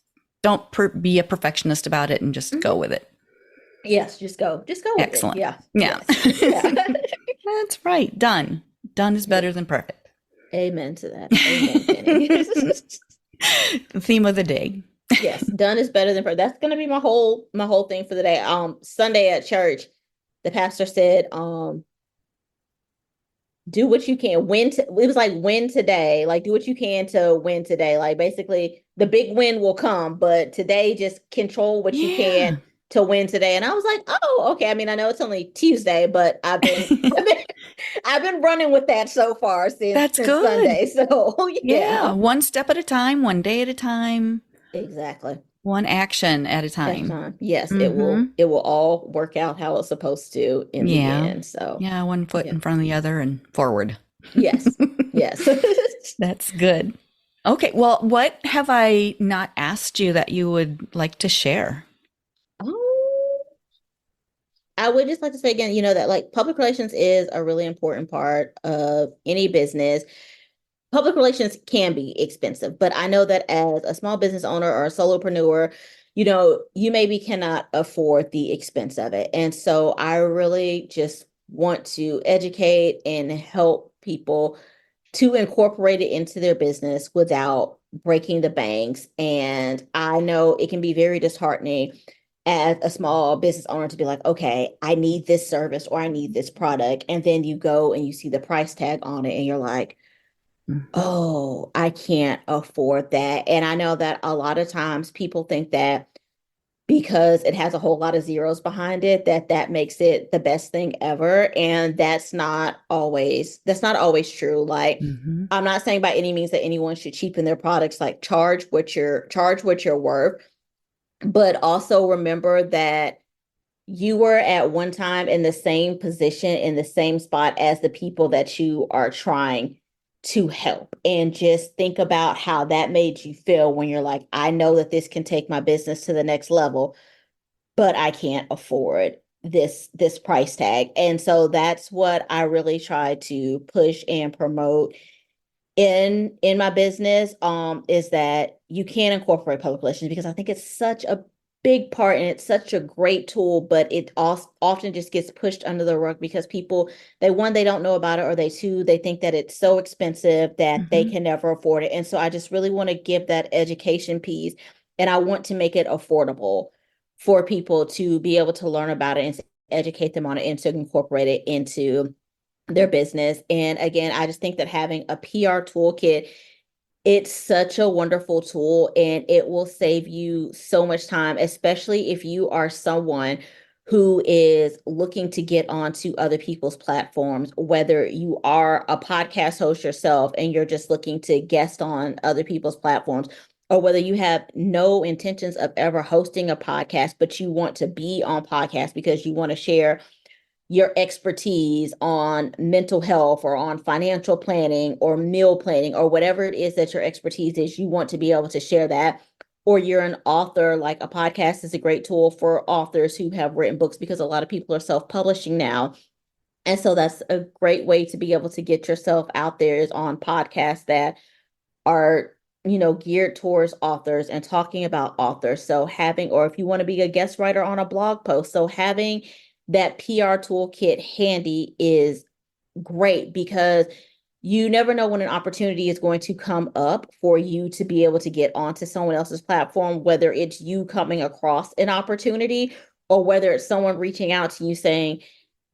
A: don't be a perfectionist about it and just go
B: Mhm.
A: with it.
B: Yes, just go with it.
A: Excellent.
B: Yeah.
A: Yeah.
B: Yes. Yeah.
A: That's right. Done. Done is better than perfect.
B: Amen to that. Amen, Penny.
A: The theme of the day.
B: Yes, done is better than perfect. That's gonna be my whole thing for the day. Sunday at church, the pastor said, do what you can it was like win today, like do what you can to win today, like basically the big win will come, but today just control what you
A: Yeah.
B: can to win today. And I was like, oh, okay. I mean, I know it's only Tuesday, but I've been running with that so far
A: That's
B: since
A: good.
B: Sunday. So
A: Yeah,
B: yeah,
A: one step at a time, one day at a time,
B: exactly.
A: one action at a
B: At a
A: time.
B: time. Yes,
A: Mm-hmm.
B: it will all work out how it's supposed to in the
A: Yeah.
B: end. So
A: Yeah, one foot
B: yeah.
A: in front of the other and forward.
B: Yes. Yes.
A: That's good. Okay, well, what have I not asked you that you would like to share?
B: Oh, I would just like to say again, that like public relations is a really important part of any business. Public relations can be expensive, but I know that as a small business owner or a solopreneur, you maybe cannot afford the expense of it. And so I really just want to educate and help people to incorporate it into their business without breaking the banks. And I know it can be very disheartening as a small business owner to be like, okay, I need this service or I need this product. And then you go and you see the price tag on it and you're like,
A: Mhm.
B: oh, I can't afford that. And I know that a lot of times people think that because it has a whole lot of zeros behind it, that makes it the best thing ever. And that's not always true. Like,
A: Mhm.
B: I'm not saying by any means that anyone should cheapen their products, like charge what you're worth, but also remember that you were at one time in the same position, in the same spot as the people that you are trying to help. And just think about how that made you feel when you're like, I know that this can take my business to the next level, but I can't afford this price tag. And so that's what I really try to push and promote in my business, is that you can incorporate public relations, because I think it's such a big part and it's such a great tool, but it also often just gets pushed under the rug because people, they don't know about it, or they think that it's so expensive that they
A: Mhm.
B: can never afford it. And so I just really want to give that education piece, and I want to make it affordable for people to be able to learn about it and to educate them on it and to incorporate it into their business. And again, I just think that having a PR toolkit, it's such a wonderful tool, and it will save you so much time, especially if you are someone who is looking to get onto other people's platforms, whether you are a podcast host yourself and you're just looking to guest on other people's platforms, or whether you have no intentions of ever hosting a podcast, but you want to be on podcast because you want to share your expertise on mental health or on financial planning or meal planning or whatever it is that your expertise is, you want to be able to share that. Or you're an author, like a podcast is a great tool for authors who have written books, because a lot of people are self-publishing now. And so that's a great way to be able to get yourself out there, is on podcasts that are, geared towards authors and talking about authors. So having, or if you want to be a guest writer on a blog post, so having that PR toolkit handy is great, because you never know when an opportunity is going to come up for you to be able to get onto someone else's platform, whether it's you coming across an opportunity or whether it's someone reaching out to you saying,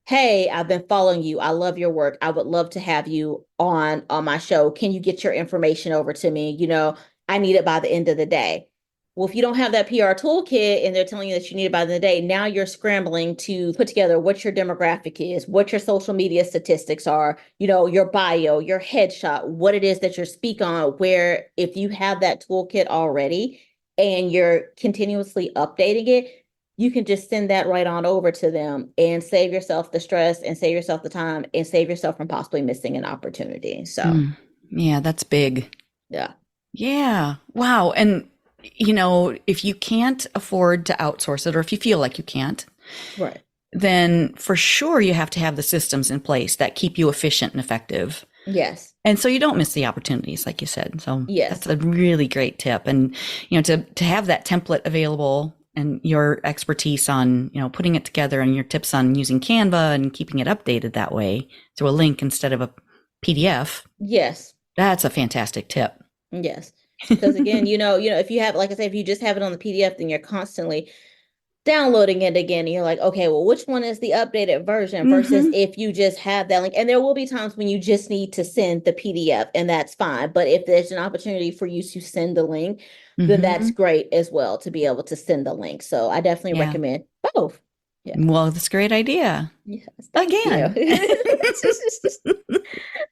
B: hey, I've been following you. I love your work. I would love to have you on my show. Can you get your information over to me? I need it by the end of the day. Well, if you don't have that PR toolkit and they're telling you that you need it by the end of the day, now you're scrambling to put together what your demographic is, what your social media statistics are, your bio, your headshot, what it is that you're speak on, where if you have that toolkit already and you're continuously updating it, you can just send that right on over to them and save yourself the stress and save yourself the time and save yourself from possibly missing an opportunity. So,
A: Mm. Yeah, that's big.
B: yeah.
A: Yeah. Wow. And, if you can't afford to outsource it, or if you feel like you can't,
B: Right.
A: then for sure you have to have the systems in place that keep you efficient and effective.
B: Yes.
A: And so you don't miss the opportunities, like you said. So that's
B: Yes.
A: a really great tip. And, to have that template available and your expertise on, putting it together and your tips on using Canva and keeping it updated that way through a link instead of a PDF,
B: Yes.
A: that's a fantastic tip.
B: Yes. Because again, if you have, like I say, if you just have it on the PDF, then you're constantly downloading it again, and you're like, okay, well, which one is the updated version versus if you just have that link. And there will be times when you just need to send the PDF, and that's fine. But if there's an opportunity for you to send the link, then that's great as well, to be able to send the link. So I definitely recommend both.
A: Yeah. Well, that's a great idea.
B: Yes,
A: again.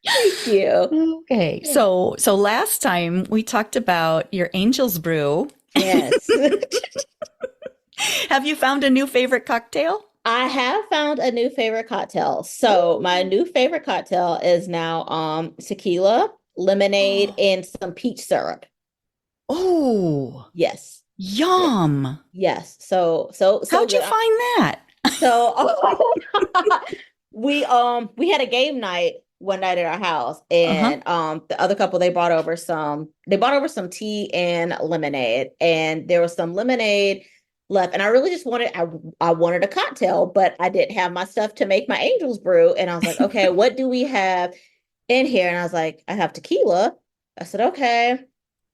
B: Thank you.
A: Okay. So last time we talked about your Angel's Brew.
B: Yes.
A: Have you found a new favorite cocktail?
B: I have found a new favorite cocktail. So my new favorite cocktail is now tequila, lemonade, and some peach syrup.
A: Oh.
B: Yes.
A: Yum.
B: Yes. So
A: how'd you find that?
B: So we had a game night one night at our house, and the other couple, they brought over some tea and lemonade, and there was some lemonade left, and I really just wanted a cocktail, but I didn't have my stuff to make my Angel's Brew, and I was like, okay, what do we have in here? And I was like, I have tequila. I said, okay.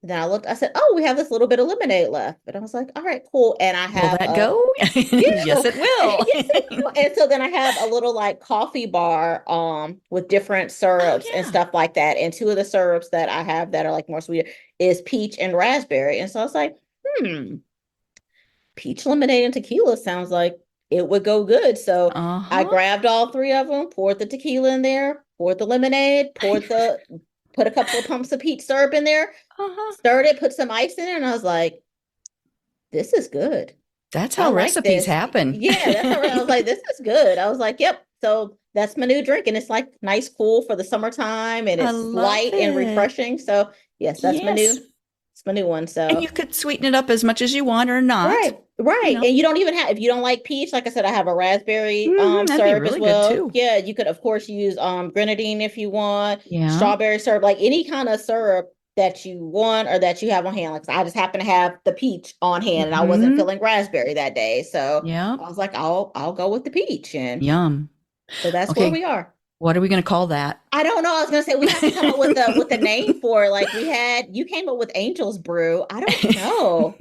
B: Then I looked, I said, oh, we have this little bit of lemonade left. And I was like, all right, cool. And I have—
A: Will that go? Yes, it will.
B: Yes, it will. And so then I have a little like coffee bar with different syrups and stuff like that. And two of the syrups that I have that are like more sweet is peach and raspberry. And so I was like, peach lemonade and tequila sounds like it would go good. So I grabbed all three of them, poured the tequila in there, poured the lemonade, put a couple of pumps of peach syrup in there, stirred it, put some ice in it, and I was like, this is good.
A: That's how recipes happen.
B: Yeah, that's how I was like, this is good. I was like, yep. So that's my new drink, and it's like nice, cool for the summertime, and it's light and refreshing. So yes, that's my new one. So,
A: and you could sweeten it up as much as you want or not.
B: Right. And you don't even have, if you don't like peach, like I said, I have a raspberry syrup
A: really
B: as well.
A: Good too.
B: Yeah, you could of course use grenadine if you want.
A: Yeah.
B: Strawberry syrup, like any kind of syrup that you want or that you have on hand. Like I just happen to have the peach on hand, and I wasn't feeling raspberry that day, so I was like, I'll go with the peach. And
A: yum.
B: So that's where we are.
A: What are we going to call that?
B: I don't know. I was going to say we have to come up with the name for it. Like you came up with Angel's Brew. I don't know.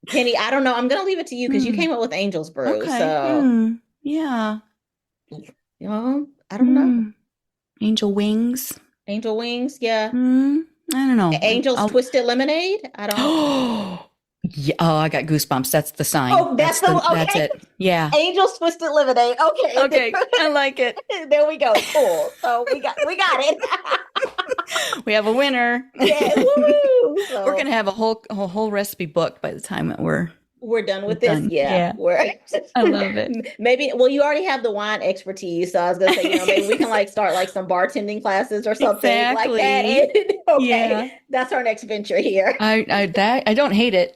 B: Penny, I don't know. I'm going to leave it to you because you came up with Angel's Brew.
A: Okay.
B: So
A: yeah.
B: I don't know.
A: Angel Wings.
B: Angel Wings. Yeah.
A: I don't know.
B: Angel's Twisted Lemonade. I don't know.
A: Yeah. Oh, I got goosebumps. That's the sign.
B: Oh, that's
A: it. Yeah.
B: Angel's Twisted Lemonade. Okay.
A: Okay. I like it.
B: There we go. Cool. So we got it.
A: We have a winner.
B: Yeah. Woo! So
A: we're gonna have a whole recipe book by the time
B: we're done with this. Yeah.
A: I love it.
B: Maybe. Well, you already have the wine expertise, so I was gonna say, maybe we can like start like some bartending classes or something like that. Okay, that's our next venture here.
A: I don't hate it.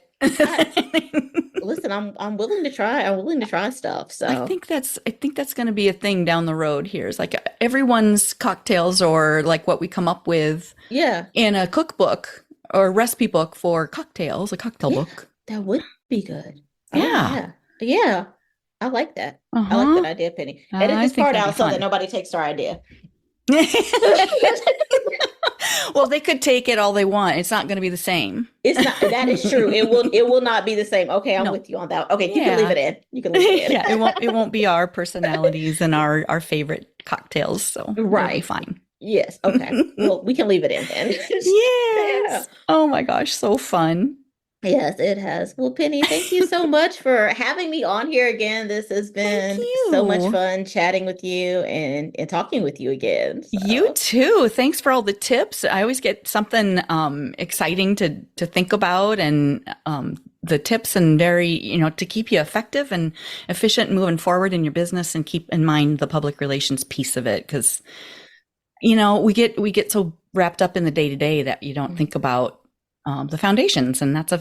B: Listen, I'm willing to try. I'm willing to try stuff. So
A: I think that's going to be a thing down the road here. It's like everyone's cocktails, or like what we come up with in a cookbook or a recipe book for cocktails, a cocktail book.
B: That would be good.
A: Yeah.
B: I like that. I like that idea, Penny. Edit this part out so that nobody takes our idea.
A: Well, they could take it all they want. It's not going to be the same.
B: It's not. That is true. It will not be the same. Okay, I'm with you on that. Okay, you can leave it in. You can leave it in.
A: Yeah, it won't be our personalities and our favorite cocktails. So it'll be fine.
B: Yes. Okay. Well, we can leave it in then.
A: Yes. Yeah. Oh my gosh, so fun.
B: Yes, it has. Well, Penny, thank you so much for having me on here again. This has been so much fun chatting with you and talking with you again. So.
A: You too. Thanks for all the tips. I always get something exciting to think about, and the tips, and very, to keep you effective and efficient moving forward in your business, and keep in mind the public relations piece of it. Because, we get so wrapped up in the day-to-day that you don't think about the foundations, and that's a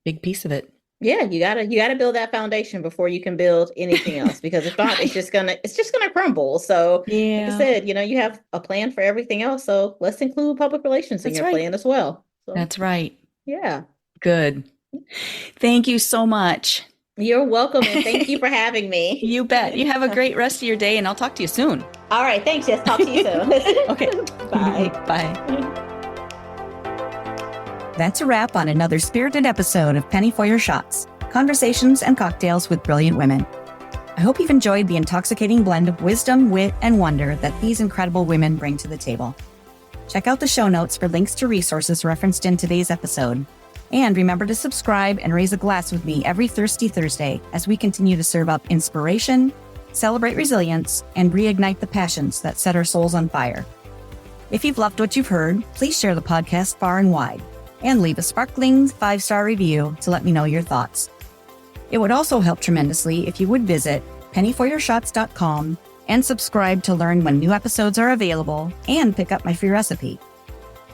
A: big piece of it.
B: Yeah, you gotta build that foundation before you can build anything else, because if not, it's just gonna crumble. So like I said, you have a plan for everything else. So let's include public relations in your plan as well. So,
A: that's right.
B: Yeah.
A: Good. Thank you so much.
B: You're welcome, and thank you for having me.
A: You bet. You have a great rest of your day, and I'll talk to you soon.
B: All right. Thanks. Yes. Talk to you soon.
A: Okay.
B: Bye.
A: Bye.
C: That's a wrap on another spirited episode of Penny for Your Shots.
A: conversations and cocktails with brilliant women. I hope you've enjoyed the intoxicating blend of wisdom, wit, and wonder that these incredible women bring to the table. Check out the show notes for links to resources referenced in today's episode. And remember to subscribe and raise a glass with me every Thirsty Thursday as we continue to serve up inspiration, celebrate resilience, and reignite the passions that set our souls on fire. If you've loved what you've heard, please share the podcast far and wide and leave a sparkling 5-star review to let me know your thoughts. It would also help tremendously if you would visit pennyforyourshots.com and subscribe to learn when new episodes are available and pick up my free recipe.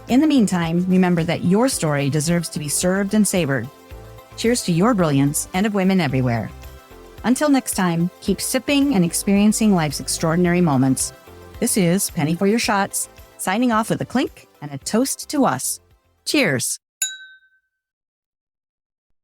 A: In the meantime, remember that your story deserves to be served and savored. Cheers to your brilliance and of women everywhere. Until next time, keep sipping and experiencing life's extraordinary moments. This is Penny for Your Shots, signing off with a clink and a toast to us. Cheers.